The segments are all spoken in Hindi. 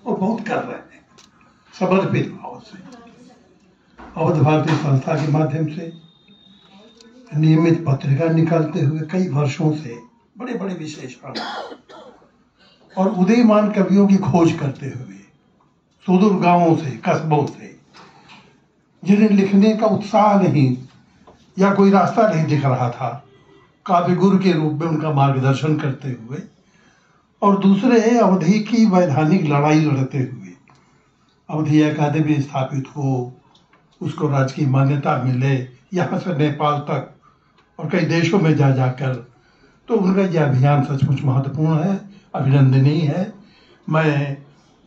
और बहुत कर रहे हैं समर्पित भाव से। अवध भारती संस्था के माध्यम से नियमित पत्रिका निकालते हुए कई वर्षों से बड़े बड़े विशेषण और उदीयमान कवियों की खोज करते हुए सुदूर गांवों से, कस्बों से, जिन्हें लिखने का उत्साह नहीं या कोई रास्ता नहीं दिख रहा था, काव्य गुरु के रूप में उनका मार्गदर्शन करते हुए, और दूसरे अवधि की वैधानिक लड़ाई लड़ते हुए अवधि अकादमी स्थापित हो, उसको राजकीय मान्यता मिले, यहाँ से नेपाल तक और कई देशों में जा जाकर, तो उनका यह अभियान सचमुच महत्वपूर्ण है, अभिनंदनीय है। मैं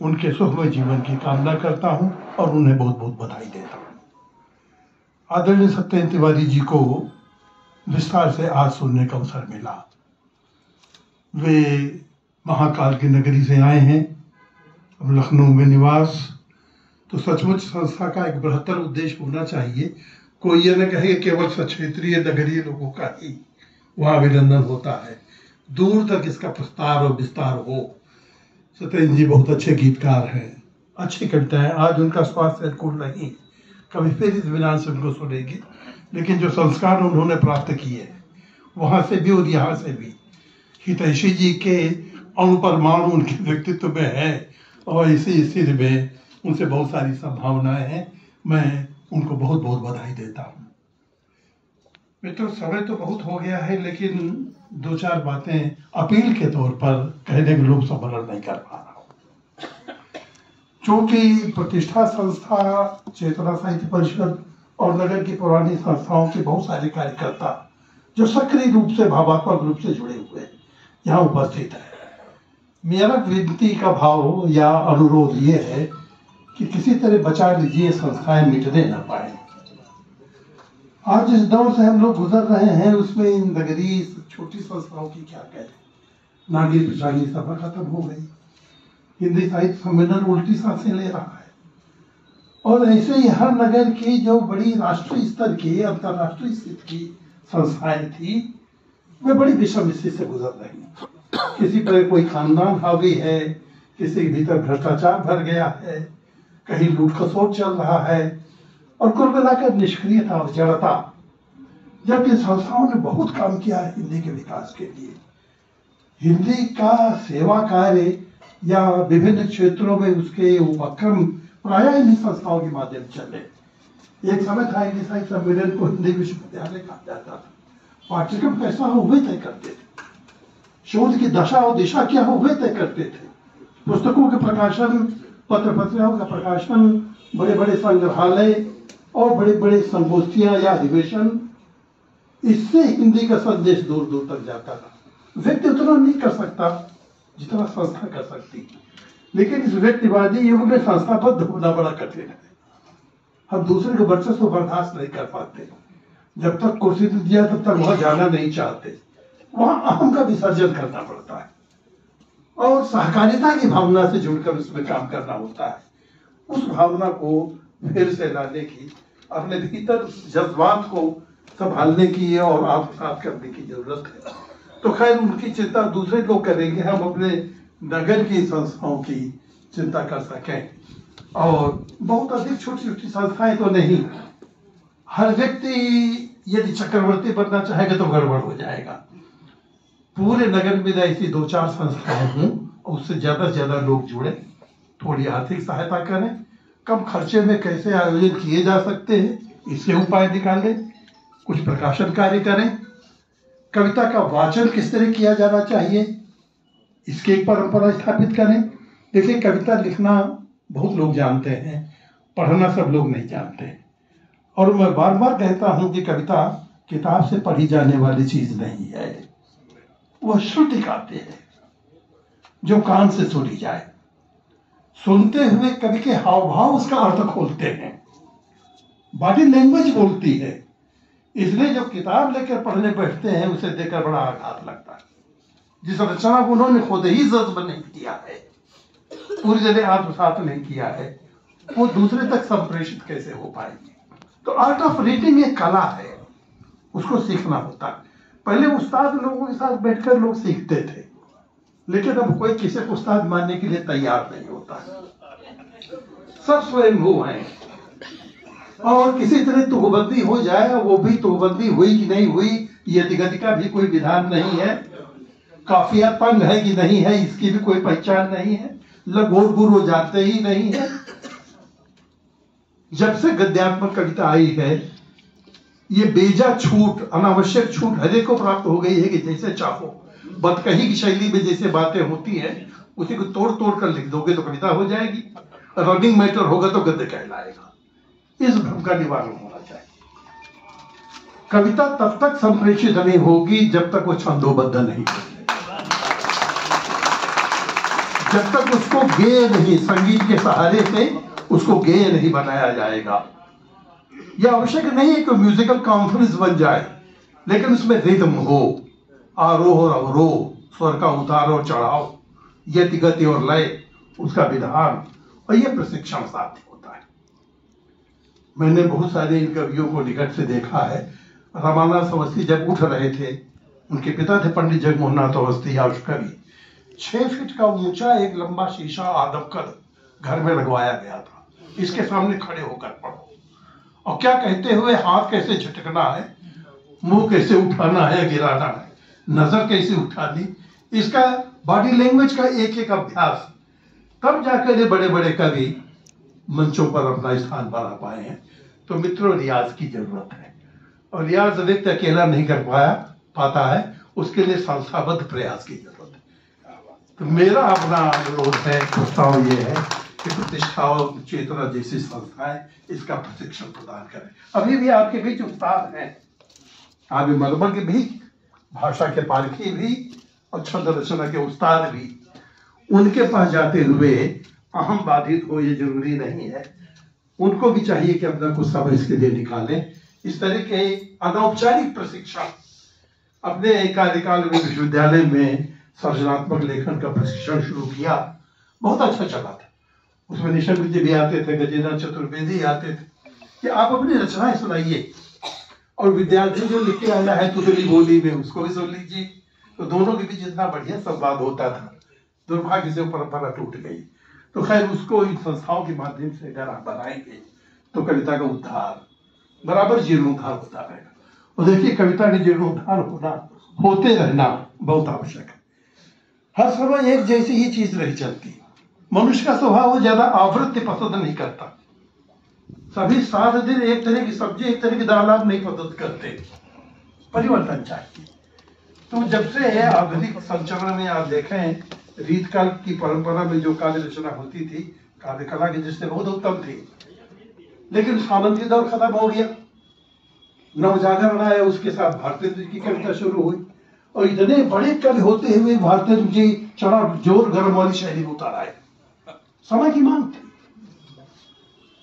उनके सुखमय जीवन की कामना करता हूँ और उन्हें बहुत बहुत बधाई देता हूँ। आदरणीय सत्येंद्र तिवारी जी को विस्तार से आज सुनने का अवसर मिला। वे महाकाल की नगरी से आए हैं, अब लखनऊ में निवास। तो सचमुच संस्था का एक बृहत्तर उद्देश्य होना चाहिए। कोई ये न कहे केवल सक्षेत्रीय नगरीय लोगों का ही वहाँ अभिनंदन होता है, दूर तक इसका प्रस्तार और विस्तार हो। सत्येंद्र जी बहुत अच्छे गीतकार हैं, अच्छी कविताएं। आज उनका स्वास्थ्य अनुकूल नहीं, कभी फिर इस विधान से उनको सुनेंगे, लेकिन जो संस्कार उन्होंने प्राप्त किए वहाँ से भी और यहाँ से भी, हितैषी जी के अणुपरमाणु उनके व्यक्तित्व में है और इसी स्थिति में उनसे बहुत सारी संभावनाएं हैं। मैं उनको बहुत बहुत बधाई देता हूँ। मित्रों, समय तो बहुत हो गया है, लेकिन दो चार बातें अपील के तौर पर कहने के लोग संवरण नहीं कर पा रहा हूँ। चूंकि प्रतिष्ठा संस्था, चेतना साहित्य परिषद और नगर की पुरानी संस्थाओं के बहुत सारे कार्यकर्ता जो सक्रिय रूप से, भावात्मक रूप से जुड़े हुए यहाँ उपस्थित है, मेरा विनती का भाव या अनुरोध ये है कि किसी तरह बचा लीजिए, संस्थाएं मिटने न पाए। आज इस दौर से हम लोग गुजर रहे हैं, उसमें इन नगरीय छोटी संस्थाओं की क्या कहें। नागरिक पिछाड़ी सभा खत्म हो गई, हिंदी साहित्य सम्मेलन उल्टी सांसें ले रहा है, और ऐसे ही हर नगर की जो बड़ी राष्ट्रीय स्तर की, अंतर्राष्ट्रीय स्तर की संस्थाएं थी, वे बड़ी विषम स्थिति से गुजर रही हैं। किसी पर कोई खानदान हावी है, किसी के भीतर भ्रष्टाचार भर गया है, कहीं लूट खसोट चल रहा है, और कुल मिलाकर निष्क्रियता और जड़ता। जबकि संस्थाओं ने बहुत काम किया है हिंदी के विकास के लिए। हिंदी का सेवा कार्य या विभिन्न क्षेत्रों में उसके उपक्रम प्रायः इन संस्थाओं के माध्यम से चले। एक समय था हिंदी साहित्य सम्मेलन को हिंदी विश्वविद्यालय कहा जाता था। पाठ्यक्रम कैसा हो वे तय करते थे, शोध की दशा और दिशा क्या हो वे तय करते थे, पुस्तकों के प्रकाशन, पत्र पत्रिकाओं का प्रकाशन, बड़े बड़े संग्रहालय और बड़े बड़े संगोष्ठियां या अधिवेशन, इससे हिंदी का संदेश दूर दूर तक जाता था। व्यक्ति उतना नहीं कर सकता जितना संस्था कर सकती, लेकिन इस व्यक्तिवादी युग में संस्थाबद्ध होना बड़ा कठिन है। हम दूसरे को वर्चस्व बर्दाश्त नहीं कर पाते। जब तक कुर्सी दिया तब तक वहां जाना नहीं चाहते, वहां अहम का विसर्जन करना पड़ता है और सहकारिता की भावना से जुड़कर उसमें काम करना होता है। उस भावना को फिर से लाने की, अपने भीतर जज्बात को संभालने की और आत्मसात करने की जरूरत है। तो खैर उनकी चिंता दूसरे लोग करेंगे, हम अपने नगर की संस्थाओं की चिंता कर सकें। और बहुत अधिक छोटी छोटी संस्थाएं तो नहीं, हर व्यक्ति यदि चक्रवर्ती बनना चाहेगा तो गड़बड़ हो जाएगा। पूरे नगर में ऐसी दो चार संस्थाएं हों, उससे ज्यादा से ज्यादा लोग जुड़े, थोड़ी आर्थिक सहायता करें, कम खर्चे में कैसे आयोजन किए जा सकते हैं इससे उपाय निकालें, कुछ प्रकाशन कार्य करें, कविता का वाचन किस तरह किया जाना चाहिए इसकी एक परंपरा स्थापित करें। देखिए, कविता लिखना बहुत लोग जानते हैं, पढ़ना सब लोग नहीं जानते। और मैं बार बार कहता हूं कि कविता किताब से पढ़ी जाने वाली चीज नहीं है, वह श्रुति गाते हैं जो कान से सुनी जाए। सुनते हुए कवि के हाव भाव उसका अर्थ खोलते हैं, बॉडी लैंग्वेज बोलती है। इसलिए जब किताब लेकर पढ़ने बैठते हैं उसे देखकर बड़ा आघात लगता है। जिस रचना को उन्होंने खुद ही जज्ब नहीं किया है, पूरी जगह आत्मसात नहीं किया है, वो दूसरे तक संप्रेषित कैसे हो पाएगी। तो आर्ट ऑफ रीडिंग एक कला है, उसको सीखना होता है। पहले उस्ताद लोगों के साथ बैठकर लोग सीखते थे, लेकिन अब कोई किसी को उस्ताद मानने के लिए तैयार नहीं होता है। सब स्वयंभू हैं। और किसी तरह तुकबंदी हो जाए, वो भी तुकबंदी हुई कि नहीं हुई, ये दिगंत का भी कोई विधान नहीं है। काफिया तंग है कि नहीं है, इसकी भी कोई पहचान नहीं है। लगोर गुरु जाते ही नहीं है। जब से गद्यात्मक कविता आई है, ये बेजा छूट, अनावश्यक छूट हरेक को प्राप्त हो गई है कि जैसे चाहो बतकही की शैली में जैसे बातें होती हैं, उसी को तोड़ तोड़ कर लिख दोगे तो कविता हो जाएगी। रनिंग मैटर होगा तो गद्य कहलाएगा। इस भ्रम का निवारण होना चाहिए। कविता तब तक संप्रेषित नहीं होगी जब तक वो छंदोबद्ध नहीं होगी, जब तक उसको गेय नहीं, संगीत के सहारे से उसको गेय नहीं बनाया जाएगा। यह आवश्यक नहीं है कि म्यूजिकल कॉन्फ्रेंस बन जाए, लेकिन उसमें रिदम हो, आरोह और अवरोह, स्वर का उतार और चढ़ाव, यति गति और लय, उसका विधान, और यह प्रशिक्षण साध्य होता है। मैंने बहुत सारे इन कवियों को निकट से देखा है। रामानाथ अवस्थी जब उठ रहे थे, उनके पिता थे पंडित जगमोहन नाथ अवस्थी कवि। 6 फीट का ऊंचा एक लंबा शीशा आदम कर घर में लगवाया गया था। इसके सामने खड़े होकर पढ़ो, और क्या कहते हुए हाथ कैसे झटकना है, मुंह कैसे उठाना है, गिराना है, नजर कैसे उठानी, इसका बॉडी लैंग्वेज का एक एक अभ्यास, तब जाकर ये बड़े बड़े कवि मंचों पर अपना स्थान बना पाए हैं। तो मित्रों, रियाज की जरूरत है, और रियाज व्यक्ति अकेला नहीं कर पाता है, उसके लिए संस्थाबद्ध प्रयास की जरूरत है। तो मेरा अपना अनुरोध है, प्रस्ताव ये है कि प्रतिष्ठा और चेतना जैसी संस्थाएं इसका प्रशिक्षण प्रदान करें। अभी भी आपके बीच उस्ताद हैं, आदि मर्मज्ञ भी, भाषा के पारखी भी, और छंद रचना के उस्ताद भी। उनके पास जाते हुए अहम बाधित हो ये जरूरी नहीं है। उनको भी चाहिए कि अपना कुछ समय इसके लिए निकालें। इस तरह के अनौपचारिक प्रशिक्षण, अपने कार्यकाल में विश्वविद्यालय में सृजनात्मक लेखन का प्रशिक्षण शुरू किया, बहुत अच्छा चला था। उसमें निशंक जी भी आते थे, गजेंद्र चतुर्वेदी आते थे कि आप अपनी रचनाएं सुनाइए, और विद्यार्थी जो लिख के आया है दूसरी बोली में उसको भी सुन लीजिए। तो दोनों के बीच इतना बढ़िया संवाद होता था। दुर्भाग्य से परंपरा टूट गई। तो खैर, उसको इन संस्थाओं के माध्यम से अगर आप बनाएंगे तो कविता का उद्धार, बराबर जीर्णोद्धार होता रहेगा। और देखिए, कविता के जीर्णोद्धार होते रहना बहुत आवश्यक है। हर समय एक जैसी ही चीज नहीं चलती। मनुष्य का स्वभाव वो ज्यादा आवृत्ति पसंद नहीं करता। सभी 7 दिन एक तरह की सब्जी, एक तरह की दाल आप नहीं पसंद करते। परिवर्तन चाहिए। तो जब से आधुनिक संचरण में आप देखें, रीतकाल की परंपरा में जो काव्य रचना होती थी, काव्य कला की दृष्टि बहुत उत्तम थी, लेकिन सामंती दौर खत्म हो गया। नवजागरण आया, उसके साथ भारतेंद्र की कविता शुरू हुई, और इतने बड़े कवि होते हुए भारतेंद्र जी चढ़ा जोर गर्म वाली शैली में उतार आए। समय की मांग थी।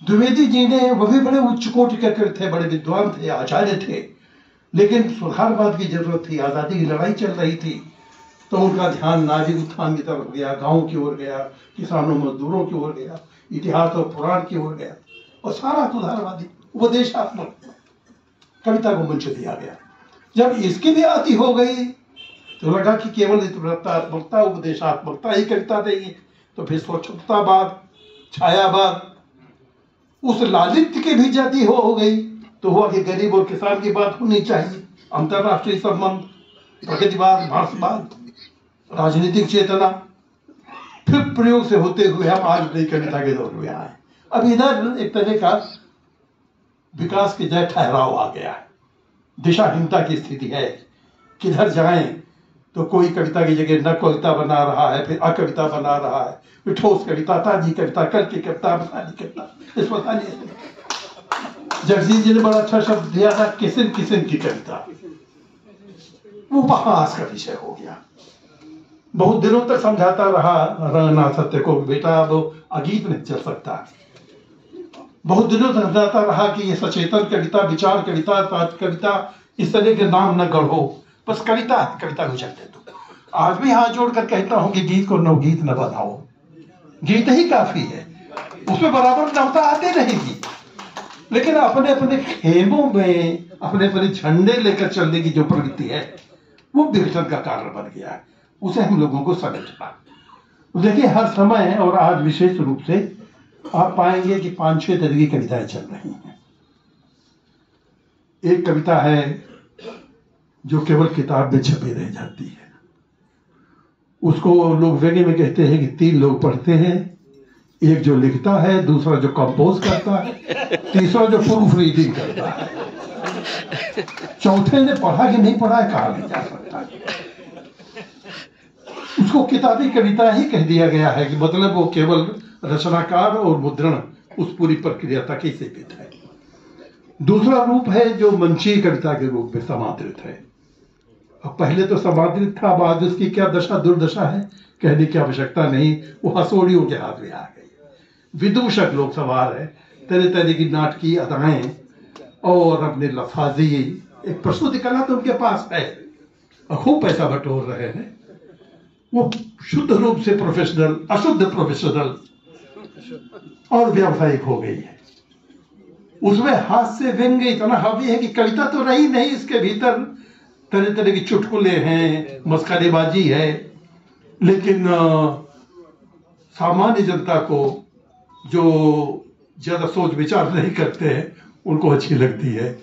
द्विवेदी जी ने, वो भी बड़े उच्च कोटि के कवि थे, बड़े विद्वान थे, आचार्य थे, लेकिन सुधारवाद की जरूरत थी। आजादी की लड़ाई चल रही थी, तो उनका ध्यान नारी उत्थान की तरफ गया, गांव की ओर गया, किसानों मजदूरों की ओर गया, इतिहास और पुराण की ओर गया, और सारा सुधारवादी उपदेशात्मक कविता को मंच दिया गया। जब इसकी भी आदि हो गई तो लगा कि केवल इतिवृत्तात्मकता, उपदेशात्मकता ही कविता देगी, तो फिर स्वच्छतावाद, छायावाद, उस लालित्य के भी जाति हो गई। तो हुआ कि गरीब और किसान की बात होनी चाहिए, अंतरराष्ट्रीय संबंध, प्रगतिवाद, भारतवाद, राजनीतिक चेतना। फिर प्रयोग से होते हुए हम आज नई कविता के दौर में आए। अब इधर एक तरह का विकास के जय ठहराव आ गया है, दिशाहीनता की स्थिति है। किधर जाएं तो कोई कविता की जगह न कविता बना रहा है, फिर अकविता बना रहा है, फिर ठोस कविता, ताजी कविता, कल की कविता, बसानी कविता, इस पता नहीं। जगजीत जी ने बड़ा अच्छा शब्द दिया था, किस्म किस्म की कविता। वो उपहास का विषय हो गया। बहुत दिनों तक समझाता रहा रंगनाथ सत्य को, बेटा वो अगीत नहीं चल सकता। बहुत दिनों तक समझाता रहा कि ये सचेतन कविता, विचार कविता, कविता, इस तरह के नाम न गढ़ो, बस कविता है, कविता को चलते दो। आज भी हाथ जोड़कर कहता हूं कि गीत को नवगीत न बनाओ, गीत ही काफी है, उसमें बराबर नवता आते रहेगी। लेकिन अपने अपने खेमों में अपने अपने झंडे लेकर चलने की जो प्रवृत्ति है, वो विघटन का कारण बन गया है। उसे हम लोगों को समझना। देखिए, हर समय और आज विशेष रूप से आप पाएंगे कि 5-6 तरह की कविताएं चल रही हैं। एक कविता है जो केवल किताब में छपी रह जाती है, उसको लोग व्यंग्य में कहते हैं कि 3 लोग पढ़ते हैं, एक जो लिखता है, दूसरा जो कंपोज करता है, तीसरा जो प्रूफ रीडिंग करता है। चौथे ने पढ़ा कि नहीं पढ़ा है कहा नहीं जा सकता। उसको किताबी कविता ही कह दिया गया है कि मतलब वो केवल रचनाकार और मुद्रण उस पूरी प्रक्रिया तक ही सीमित है। दूसरा रूप है जो मंचीय कविता के रूप में समादृत है। अब पहले तो समादृत था, बाद उसकी क्या दशा दुर्दशा है कहने की आवश्यकता नहीं, वो हथौड़ियों के हाथ में आ गई। विदूषक लोग सवार है, तरह तरह की नाटकीय अदाएं और अपने लफाजी, एक प्रस्तुति कला तो उनके पास है और खूब पैसा बटोर रहे हैं। वो शुद्ध रूप से प्रोफेशनल, अशुद्ध प्रोफेशनल और व्यावसायिक हो गई है। उसमें हास्य व्यंग्य इतना हावी है कि कविता तो रही नहीं, इसके भीतर तरह तरह की चुटकुले हैं, मस्करेबाजी है, लेकिन सामान्य जनता को जो ज्यादा सोच विचार नहीं करते हैं उनको अच्छी लगती है,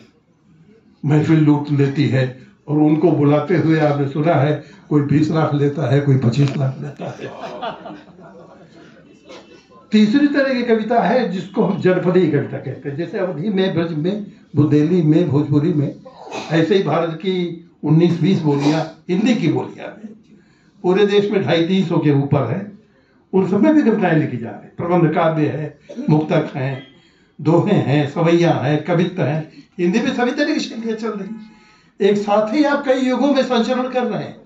महफिल लूट लेती है। और उनको बुलाते हुए आपने सुना है कोई 20 लाख लेता है, कोई 25 लाख लेता है। तीसरी तरह की कविता है जिसको हम जनपदीय कविता कहते हैं, जैसे अवधी में, ब्रज में, बुंदेली में, भोजपुरी में, ऐसे ही भारत की 19-20 बोलियां हिंदी की बोलियां हैं। पूरे देश में 250-300 के ऊपर है, उन सब में भी कविताएं लिखी जा रही। प्रबंध काव्य है, मुक्तक हैं, दोहे हैं, सवैया है, कवित्व है, हिंदी में सभी तरह की शैलियां चल रही। एक साथ ही आप कई युगों में संचरण कर रहे हैं।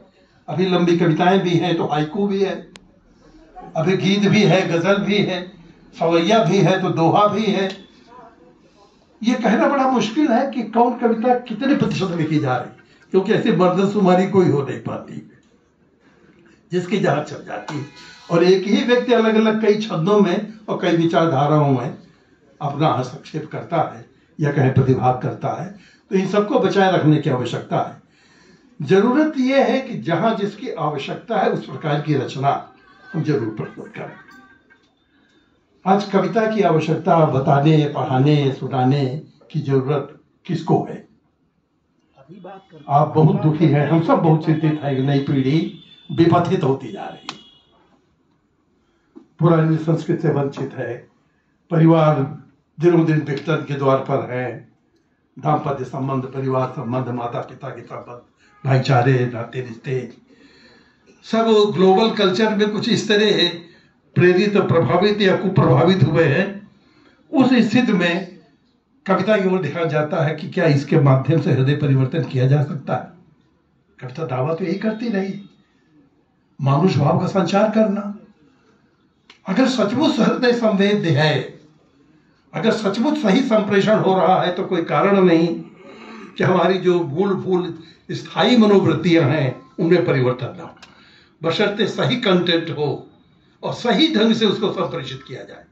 अभी लंबी कविताएं भी हैं तो हाइकू भी है, अभी गीत भी है, गजल भी है, सवैया भी है तो दोहा भी है। ये कहना बड़ा मुश्किल है कि कौन कविता कितने प्रतिशत लिखी जा रही, क्योंकि ऐसी मर्दनशुमारी कोई हो नहीं पाती जिसकी जहां चल जाती है। और एक ही व्यक्ति अलग अलग कई छंदों में और कई विचारधाराओं में अपना हस्तक्षेप करता है या कहीं प्रतिभाग करता है, तो इन सबको बचाए रखने की आवश्यकता है। जरूरत यह है कि जहां जिसकी आवश्यकता है उस प्रकार की रचना हम जरूर प्रस्तुत करें। आज कविता की आवश्यकता बताने, पढ़ाने, सुनाने की जरूरत किसको है? आप बहुत दुखी हैं, हम सब बहुत चिंतित हैं। नई पीढ़ी विपथित होती जा रही है, पुरानी संस्कृति से वंचित है, परिवार दिनों दिन विघटन के द्वार पर है, दाम्पत्य संबंध, परिवार संबंध, माता पिता के संबंध, भाईचारे, नाते रिश्ते सब ग्लोबल कल्चर में कुछ इस तरह प्रेरित, प्रभावित या कुप्रभावित हुए हैं। उस स्थिति में कविता की ओर देखा जाता है कि क्या इसके माध्यम से हृदय परिवर्तन किया जा सकता है। कविता दावा तो यही करती रही, मानुष भाव का संचार करना। अगर सचमुच हृदय संवेद्य है, अगर सचमुच सही संप्रेषण हो रहा है, तो कोई कारण नहीं कि हमारी जो मूल स्थायी मनोवृत्तियां हैं उनमें परिवर्तन ना हो, बशर्ते सही कंटेंट हो और सही ढंग से उसको संप्रेषित किया जाए।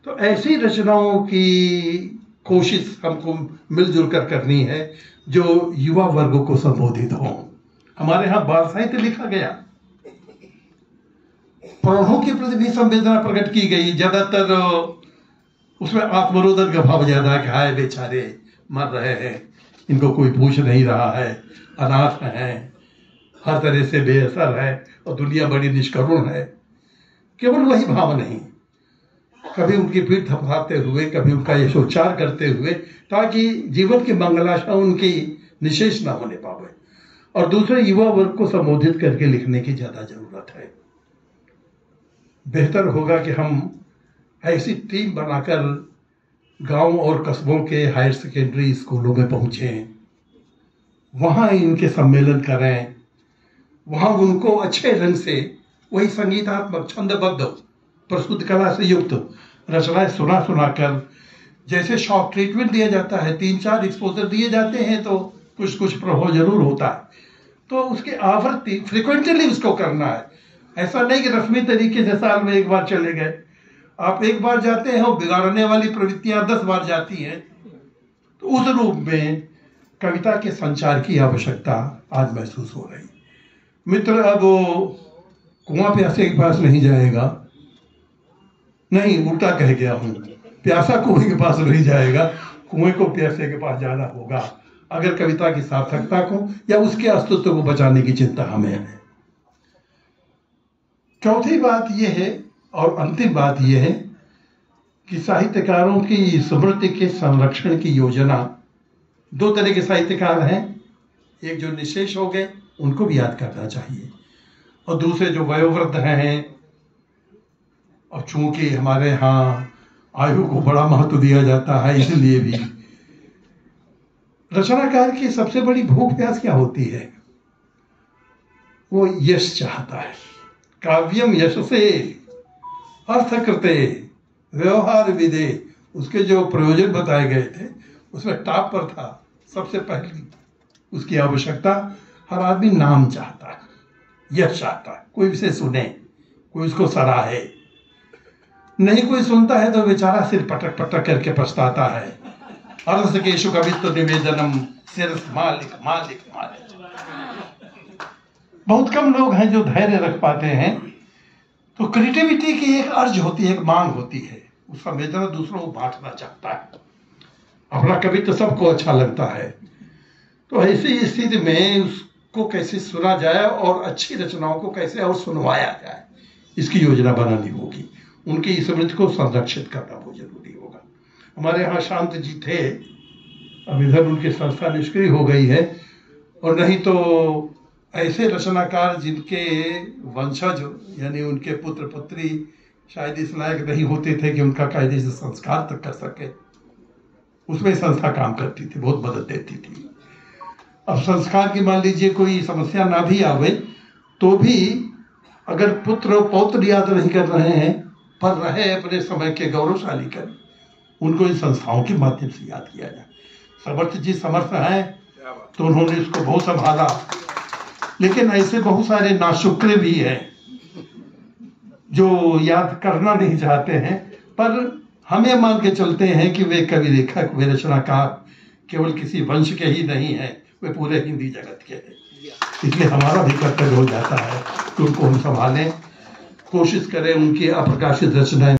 तो ऐसी रचनाओं की कोशिश हमको मिलजुल कर करनी है जो युवा वर्गों को संबोधित हो। हमारे यहाँ बाल साहित्य लिखा गया, प्रौढ़ों के प्रति भी संवेदना प्रकट की गई। ज्यादातर उसमें आत्मरोधन का भाव ज्यादा है कि हाय बेचारे मर रहे हैं, इनको कोई पूछ नहीं रहा है, अनाथ हैं, हर तरह से बेअसर है और दुनिया बड़ी निष्करुण है। केवल वही भाव नहीं, कभी उनकी पीठ थपथाते हुए, कभी उनका यशोच्चार करते हुए, ताकि जीवन की मंगलाशा उनकी निशेष ना होने पावे। और दूसरे युवा वर्ग को संबोधित करके लिखने की ज्यादा जरूरत है। बेहतर होगा कि हम ऐसी टीम बनाकर गांव और कस्बों के हायर सेकेंडरी स्कूलों में पहुंचें, वहां इनके सम्मेलन करें, वहां उनको अच्छे ढंग से वही संगीतात्मक, छंदबद्ध, प्रस्तुत कला से युक्त रचनाएं सुना कर, जैसे शॉक ट्रीटमेंट दिया जाता है, 3-4 एक्सपोजर दिए जाते हैं तो कुछ कुछ प्रभाव जरूर होता है। तो उसकी आवृत्ति फ्रिक्वेंटली उसको करना है। ऐसा नहीं कि रस्मी तरीके से साल में एक बार चले गए। आप एक बार जाते हैं और बिगाड़ने वाली प्रवृत्तियां 10 बार जाती हैं। तो उस रूप में कविता के संचार की आवश्यकता आज महसूस हो रही। मित्र अब कुआं प्यासे के पास नहीं जाएगा, नहीं, उल्टा कह गया हूं, प्यासा कुएं के पास नहीं जाएगा, कुएं को प्यासे के पास जाना होगा अगर कविता की सार्थकता को या उसके अस्तित्व को बचाने की चिंता हमें है। चौथी बात यह है और अंतिम बात यह है कि साहित्यकारों की स्मृति के संरक्षण की योजना, दो तरह के साहित्यकार हैं, एक जो निशेष हो गए उनको भी याद करना चाहिए, और दूसरे जो वयोवृद्ध हैं, और चूंकि हमारे यहाँ आयु को बड़ा महत्व दिया जाता है इसलिए भी रचनाकार की सबसे बड़ी भूख प्यास क्या होती है? वो यश चाहता है। काव्यम यशसे अर्थकृते व्यवहार विदे, उसके जो प्रयोजन बताए गए थे उसमें टॉप पर था सबसे पहली उसकी आवश्यकता। हर आदमी नाम चाहता है, यश चाहता है, कोई उसे सुने, कोई उसको सराहे। नहीं कोई सुनता है तो बेचारा सिर पटक पटक करके पछताता है। अर्थ केशु कवित्व निवेदनम सिर्फ मालिक मालिक मालिक। बहुत कम लोग हैं जो धैर्य रख पाते हैं। तो क्रिएटिविटी की एक अर्ज होती है, एक मांग होती है, उसका वेदना दूसरों को बांटना चाहता है। अपना कवित्व सबको अच्छा लगता है, तो ऐसी स्थिति में उसको कैसे सुना जाए और अच्छी रचनाओं को कैसे और सुनवाया जाए, इसकी योजना बनानी होगी। उनकी स्मृति को संरक्षित करना बहुत जरूरी होगा। हमारे यहाँ शांत जी थे, अब इधर उनकी संस्था निष्क्रिय हो गई है, और नहीं तो ऐसे रचनाकार जिनके वंशज यानी उनके पुत्र पुत्री शायद इस लायक नहीं होते थे कि उनका कायदे से संस्कार तक कर सके, उसमें संस्था काम करती थी, बहुत मदद देती थी। अब संस्कार की मान लीजिए कोई समस्या ना भी आवे तो भी अगर पुत्र पौत्र याद नहीं कर रहे हैं पर रहे अपने समय के गौरवशाली कर, उनको इन संस्थाओं के माध्यम से याद किया जाए। समर्थ जी समर्थ हैं तो उन्होंने इसको बहुत संभाला, लेकिन ऐसे बहुत सारे नाशुक्र भी हैं जो याद करना नहीं चाहते हैं, पर हमें मान के चलते हैं कि वे कवि लेखक, वे रचनाकार केवल किसी वंश के ही नहीं हैं, वे पूरे हिंदी जगत के हैं। इसलिए हमारा भी कर्तव्य हो जाता है कि उनको हम संभालें, कोशिश करें उनकी अप्रकाशित रचनाएं